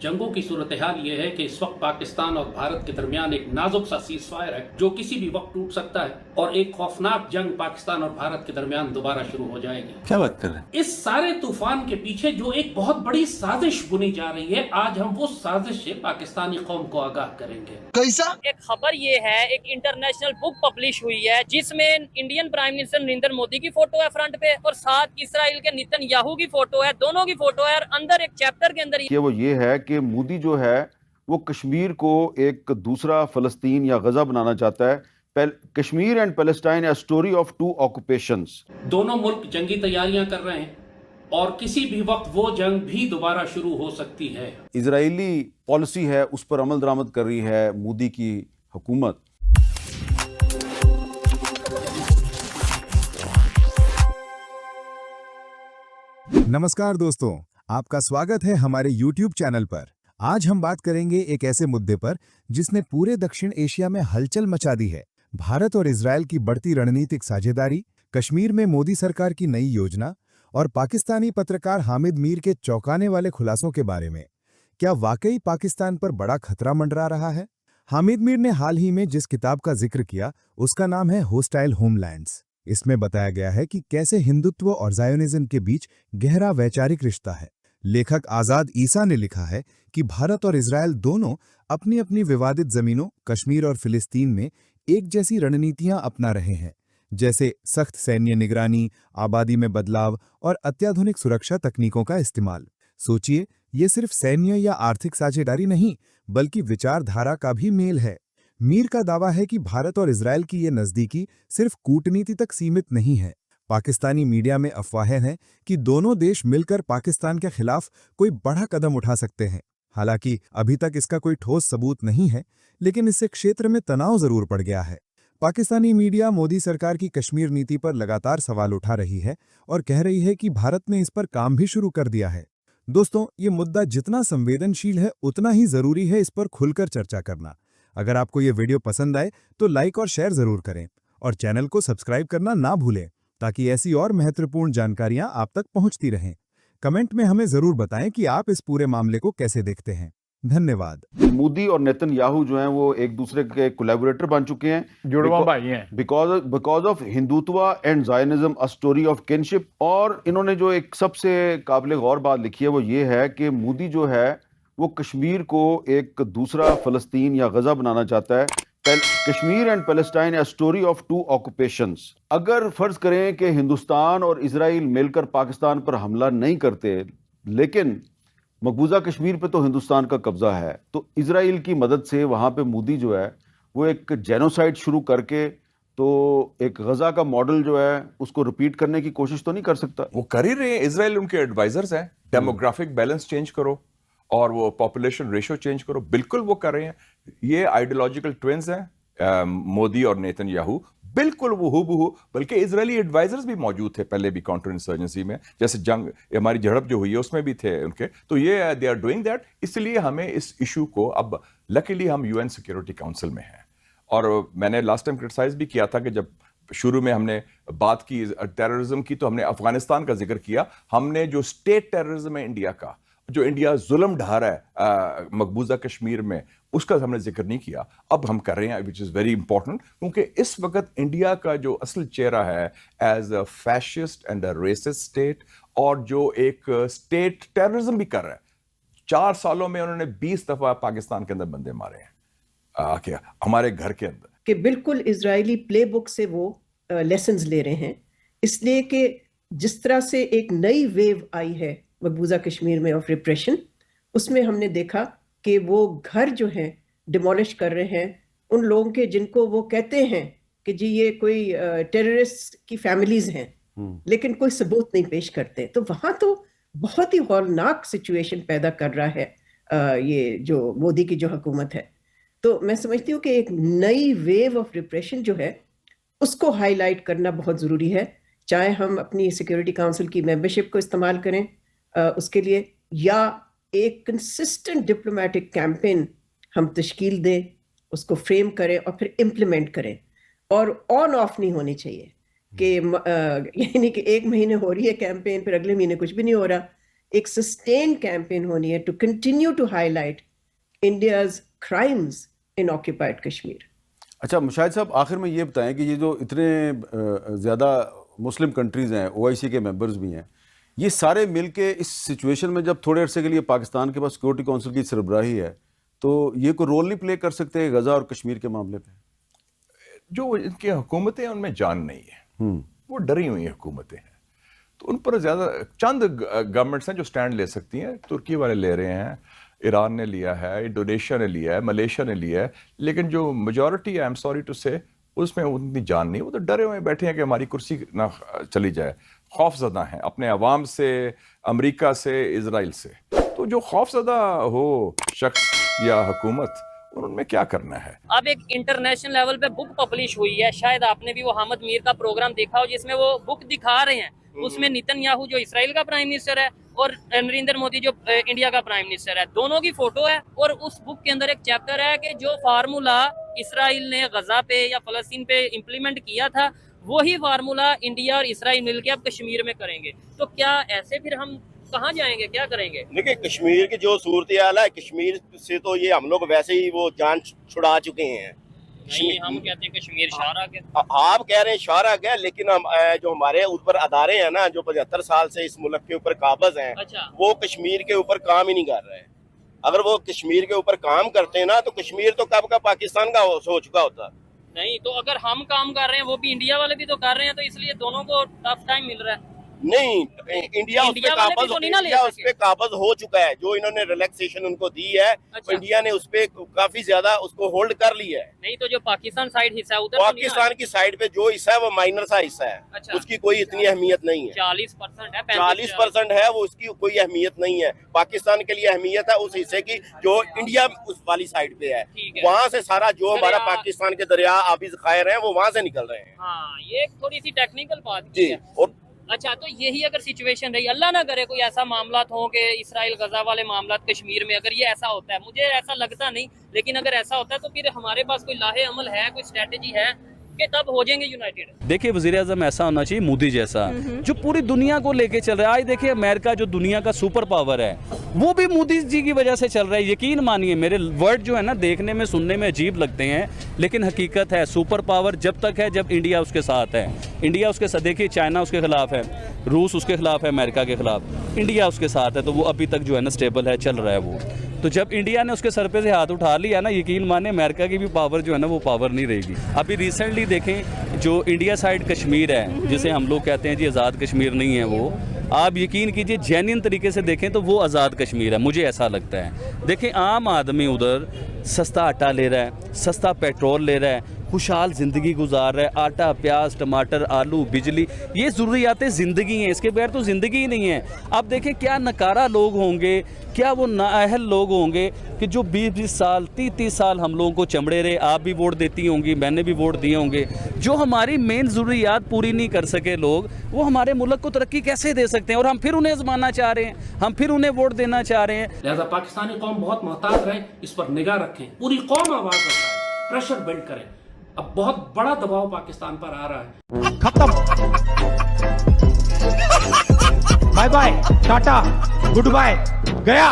जंगों की सूरत हाल ये है कि इस वक्त पाकिस्तान और भारत के दरमियान एक नाजुक सा सीज फायर है जो किसी भी वक्त टूट सकता है और एक खौफनाक जंग पाकिस्तान और भारत के दरमियान दोबारा शुरू हो जाएगी। क्या बात कर रहे हैं? इस सारे तूफान के पीछे जो एक बहुत बड़ी साजिश बुनी जा रही है, आज हम वो साजिश से पाकिस्तानी कौम को आगाह करेंगे। कैसा? एक खबर ये है, एक इंटरनेशनल बुक पब्लिश हुई है जिसमें Indian prime minister Narendra Modi की फोटो है फ्रंट पे और साथ इसराइल के नेतन्याहू की फोटो है, दोनों की फोटो है और अंदर एक चैप्टर के अंदर कि वो ये है कि मोदी जो है वो कश्मीर को एक दूसरा फलस्तीन या गजा बनाना चाहता है। Kashmir and Palestine, a story of two occupations. दोनों मुल्क जंगी तैयारियां कर रहे हैं और किसी भी वक्त वो जंग भी दोबारा शुरू हो सकती है। इजरायली पॉलिसी है, उस पर अमल दरामद कर रही है मोदी की हुकूमत। नमस्कार दोस्तों, आपका स्वागत है हमारे YouTube चैनल पर। आज हम बात करेंगे एक ऐसे मुद्दे पर जिसने पूरे दक्षिण एशिया में हलचल मचा दी है। भारत और इजरायल की बढ़ती रणनीतिक साझेदारी, कश्मीर में मोदी सरकार की नई योजना और पाकिस्तानी पत्रकार हामिद मीर के चौंकाने वाले खुलासों के बारे में। क्या वाकई पाकिस्तान पर बड़ा खतरा मंडरा रहा है? हामिद मीर ने हाल ही में जिस किताब का जिक्र किया उसका नाम है होस्टाइल होमलैंड्स। इसमें बताया गया है कि कैसे हिंदुत्व और ज़ायोनिज्म के बीच गहरा वैचारिक रिश्ता है। लेखक आजाद ईसा ने लिखा है कि भारत और इजरायल दोनों अपनी अपनी विवादित जमीनों कश्मीर और फिलिस्तीन में एक जैसी रणनीतियां अपना रहे हैं, जैसे सख्त सैन्य निगरानी, आबादी में बदलाव और अत्याधुनिक सुरक्षा तकनीकों का इस्तेमाल। सोचिए, ये सिर्फ सैन्य या आर्थिक साझेदारी नहीं बल्कि विचारधारा का भी मेल है। मीर का दावा है कि भारत और इजरायल की ये नज़दीकी सिर्फ कूटनीति तक सीमित नहीं है। पाकिस्तानी मीडिया में अफवाहें हैं कि दोनों देश मिलकर पाकिस्तान के खिलाफ कोई बड़ा कदम उठा सकते हैं। हालांकि अभी तक इसका कोई ठोस सबूत नहीं है, लेकिन इससे क्षेत्र में तनाव जरूर पड़ गया है। पाकिस्तानी मीडिया मोदी सरकार की कश्मीर नीति पर लगातार सवाल उठा रही है और कह रही है कि भारत ने इस पर काम भी शुरू कर दिया है। दोस्तों, ये मुद्दा जितना संवेदनशील है उतना ही जरूरी है इस पर खुलकर चर्चा करना। अगर आपको ये वीडियो पसंद आए तो लाइक और शेयर जरूर करें और चैनल को सब्सक्राइब करना ना भूलें ताकि ऐसी और महत्वपूर्ण जानकारियां आप तक पहुंचती रहें। कमेंट में हमें जरूर बताएं कि आप इस पूरे मामले को कैसे देखते हैं। धन्यवाद। मोदी और नेतन्याहू जो हैं वो एक दूसरे के कोलैबोरेटर बन चुके हैं, जुड़वा भाई हैं। Because of Hindutva and Zionism, a story of kinship. और इन्होंने जो एक सबसे काबिल गौर बात लिखी है वो ये है कि मोदी जो है वो कश्मीर को एक दूसरा फलस्तीन या गजा बनाना चाहता है। Kashmir and Palestine, a story of two occupations. अगर फर्ज करें कि हिंदुस्तान और इजराइल मिलकर पाकिस्तान पर हमला नहीं करते, लेकिन मकबूजा कश्मीर पे तो हिंदुस्तान का कब्जा है, तो इजराइल की मदद से वहाँ पे मोदी जो है वो एक जेनोसाइड शुरू करके तो एक गजा का मॉडल जो है उसको रिपीट करने की कोशिश तो नहीं कर सकता। वो कर ही रहे हैं। इजराइल उनके एडवाइजर्स हैं। डेमोग्राफिक बैलेंस चेंज करो और वो पॉपुलेशन रेशियो चेंज करो, बिल्कुल वो कर रहे हैं। ये आइडियोलॉजिकल ट्विन्स हैं, मोदी और नेतन्याहू, बिल्कुल वो हूबहू। बल्कि इजरायली एडवाइजर्स भी मौजूद थे पहले भी काउंटर इंसर्जेंसी में, जैसे जंग हमारी झड़प जो हुई है उसमें भी थे उनके। तो ये दे आर डूइंग दैट। इसलिए हमें इस इशू को, अब लकीली हम यूएन सिक्योरिटी काउंसिल में हैं और मैंने लास्ट टाइम क्रिटिसाइज भी किया था कि जब शुरू में हमने बात की टेररिज्म की तो हमने अफगानिस्तान का जिक्र किया। हमने जो स्टेट टेररिज्म है इंडिया का, जो इंडिया जुल्म ढा रहा है मकबूजा कश्मीर में, उसका हमने जिक्र नहीं किया। अब हम कर रहे हैं, विच इज़ वेरी इंपॉर्टेंट, क्योंकि इस वक्त इंडिया का जो असल चेहरा है as a fascist and a racist state, और जो एक स्टेट टेररिज्म भी कर रहा है। 4 सालों में उन्होंने 20 दफा पाकिस्तान के अंदर बंदे मारे हैं, क्या हमारे घर के अंदर, कि बिल्कुल इजरायली प्ले बुक से वो लेसन्स ले रहे हैं। इसलिए कि जिस तरह से एक नई वेव आई है मकबूजा कश्मीर में ऑफ रिप्रेशन, उसमें हमने देखा कि वो घर जो हैं डिमोलिश कर रहे हैं उन लोगों के जिनको वो कहते हैं कि जी ये कोई टेररिस्ट की फैमिलीज हैं, लेकिन कोई सबूत नहीं पेश करते। तो वहाँ तो बहुत ही हौलनाक सिचुएशन पैदा कर रहा है ये जो मोदी की जो हुकूमत है। तो मैं समझती हूँ कि एक नई वेव ऑफ रिप्रेशन जो है उसको हाईलाइट करना बहुत ज़रूरी है, चाहे हम अपनी सिक्योरिटी काउंसिल की मेंबरशिप को इस्तेमाल करें उसके लिए, या एक कंसिस्टेंट डिप्लोमेटिक कैंपेन हम तश्कील दें, उसको फ्रेम करें और फिर इम्प्लीमेंट करें। और ऑन ऑफ नहीं होनी चाहिए कि यानी कि एक महीने हो रही है कैंपेन, फिर अगले महीने कुछ भी नहीं हो रहा। एक सस्टेन्ड कैंपेन होनी है to continue to highlight India's crimes in occupied Kashmir. अच्छा मुशाहिद साहब, आखिर में ये बताएं कि ये जो इतने ज़्यादा मुस्लिम कंट्रीज़ हैं, OIC के मेंबर्स भी हैं, ये सारे मिल के इस सिचुएशन में जब थोड़े अरसे के लिए पाकिस्तान के पास सिक्योरिटी काउंसिल की सरबराही है, तो ये कोई रोल नहीं प्ले कर सकते गज़ा और कश्मीर के मामले पे? जो इनकी हुकूमतें हैं उनमें जान नहीं है, वो डरी हुई हुकूमतें हैं, तो उन पर ज़्यादा चंद गवर्नमेंट्स हैं जो स्टैंड ले सकती हैं। तुर्की वाले ले रहे हैं, ईरान ने लिया है, इंडोनेशिया ने लिया है, मलेशिया ने लिया है, लेकिन जो मेजॉरिटी है, आई एम सॉरी टू से, उसमें उतनी जान नहीं। वो तो डरे हुए बैठे हैं कि हमारी कुर्सी ना चली जाए, खौफजदा हैं अपने अवाम से, अमेरिका से, इजराइल से। तो जो खौफजदा हो शख्स या हुकूमत, उनमें क्या करना है? अब एक इंटरनेशनल लेवल पे बुक पब्लिश हुई है, शायद आपने भी वो हामिद मीर का प्रोग्राम देखा हो, जिसमें वो बुक दिखा रहे हैं। उसमें नेतन्याहू जो इसराइल का प्राइम मिनिस्टर है और नरेंद्र मोदी जो इंडिया का प्राइम मिनिस्टर है, दोनों की फोटो है। और उस बुक के अंदर एक चैप्टर है कि जो फार्मूला इसराइल ने गजा पे या फलस्तीन पे इम्प्लीमेंट किया था, वही फार्मूला इंडिया और इसराइल मिलकर अब कश्मीर में करेंगे। तो क्या ऐसे फिर हम कहाँ जाएंगे, क्या करेंगे? देखिए, कश्मीर की जो सूरत हाल है, कश्मीर से तो ये हम लोग वैसे ही वो जान छुड़ा चुके हैं। नहीं, हम कहते हैं कश्मीर शारा के। आप कह रहे हैं शारा के, लेकिन हम जो हमारे ऊपर अदारे हैं ना, जो 75 साल से इस मुल्क के ऊपर काबज हैं, अच्छा। वो कश्मीर के ऊपर काम ही नहीं कर रहे हैं। अगर वो कश्मीर के ऊपर काम करते हैं ना, तो कश्मीर तो कब का पाकिस्तान का हो चुका होता। नहीं, तो अगर हम काम कर रहे हैं, वो भी इंडिया वाले भी तो कर रहे हैं, तो इसलिए दोनों को टफ टाइम मिल रहा है। नहीं, इंडिया उस पे काबज, तो इंडिया उस पे काबज हो चुका है। जो इन्होंने रिलैक्सेशन उनको दी है, अच्छा। इंडिया ने उस पे काफी ज्यादा उसको होल्ड कर लिया है। नहीं, तो जो पाकिस्तान साइड हिस्सा है उधर पाकिस्तान की साइड पे जो हिस्सा है वो माइनर सा हिस्सा है। अच्छा। उसकी कोई इतनी अहमियत नहीं है। 40% है, 40% है, वो उसकी कोई अहमियत नहीं है। पाकिस्तान के लिए अहमियत है उस हिस्से की जो इंडिया उस वाली साइड पे है। वहाँ से सारा जो हमारा पाकिस्तान के दरिया आबी ज़खायर हैं, वो वहाँ से निकल रहे हैं। हाँ, ये थोड़ी सी टेक्निकल बात जी। है। और अच्छा, तो यही अगर सिचुएशन रही, अल्लाह ना करे कोई ऐसा मामला हो कि इसराइल गजा वाले मामला कश्मीर में, अगर ये ऐसा होता है, मुझे ऐसा लगता नहीं, लेकिन अगर ऐसा होता है तो फिर हमारे पास कोई लाहे अमल है, कोई स्ट्रेटेजी है कि तब हो जाएंगे यूनाइटेड। देखिए, वज़ीर आज़म ऐसा होना चाहिए मोदी जैसा, जो पूरी दुनिया को लेके चल रहा है। आज देखिए, अमेरिका जो दुनिया का सुपर पावर है, वो भी मोदी जी की वजह से चल रहा है। यकीन मानिए, मेरे वर्ड जो है ना, देखने में सुनने में अजीब लगते हैं, लेकिन हकीकत है, सुपर पावर जब तक है जब इंडिया उसके साथ है। इंडिया उसके साथ, देखिए चाइना उसके खिलाफ है, रूस उसके खिलाफ है, अमेरिका के खिलाफ, इंडिया उसके साथ है, तो वो अभी तक जो है ना स्टेबल है, चल रहा है वो। तो जब इंडिया ने उसके सर पे से हाथ उठा लिया ना, यकीन माने अमेरिका की भी पावर जो है ना, वो पावर नहीं रहेगी। अभी रिसेंटली देखें, जो इंडिया साइड कश्मीर है, जिसे हम लोग कहते हैं जी आज़ाद कश्मीर नहीं है वो, आप यकीन कीजिए जेन्युइन तरीके से देखें तो वो आज़ाद कश्मीर है, मुझे ऐसा लगता है। देखें, आम आदमी उधर सस्ता आटा ले रहा है, सस्ता पेट्रोल ले रहा है, खुशहाल ज़िंदगी गुजार रहा है। आटा, प्याज, टमाटर, आलू, बिजली, ये ज़रूरियातें ज़िंदगी हैं, इसके बगैर तो ज़िंदगी ही नहीं है। अब देखें, क्या नकारा लोग होंगे, क्या वो नाअहल लोग होंगे कि जो 20-20 साल, 30-30 साल हम लोगों को चमड़े रहे। आप भी वोट देती होंगी, मैंने भी वोट दिए होंगे। जो हमारी मेन ज़रूरियात पूरी नहीं कर सके लोग, वो हमारे मुल्क को तरक्की कैसे दे सकते हैं? और हम फिर उन्हें आजमाना चाह रहे हैं, हम फिर उन्हें वोट देना चाह रहे हैं। लिहाजा पाकिस्तानी कौम बहुत मोहतात रहे, इस पर निगाह रखें, पूरी कौम आवाज़ उठाए, प्रेशर बिल्ड करें। अब बहुत बड़ा दबाव पाकिस्तान पर आ रहा है। खत्म, bye bye, tata, goodbye, गया।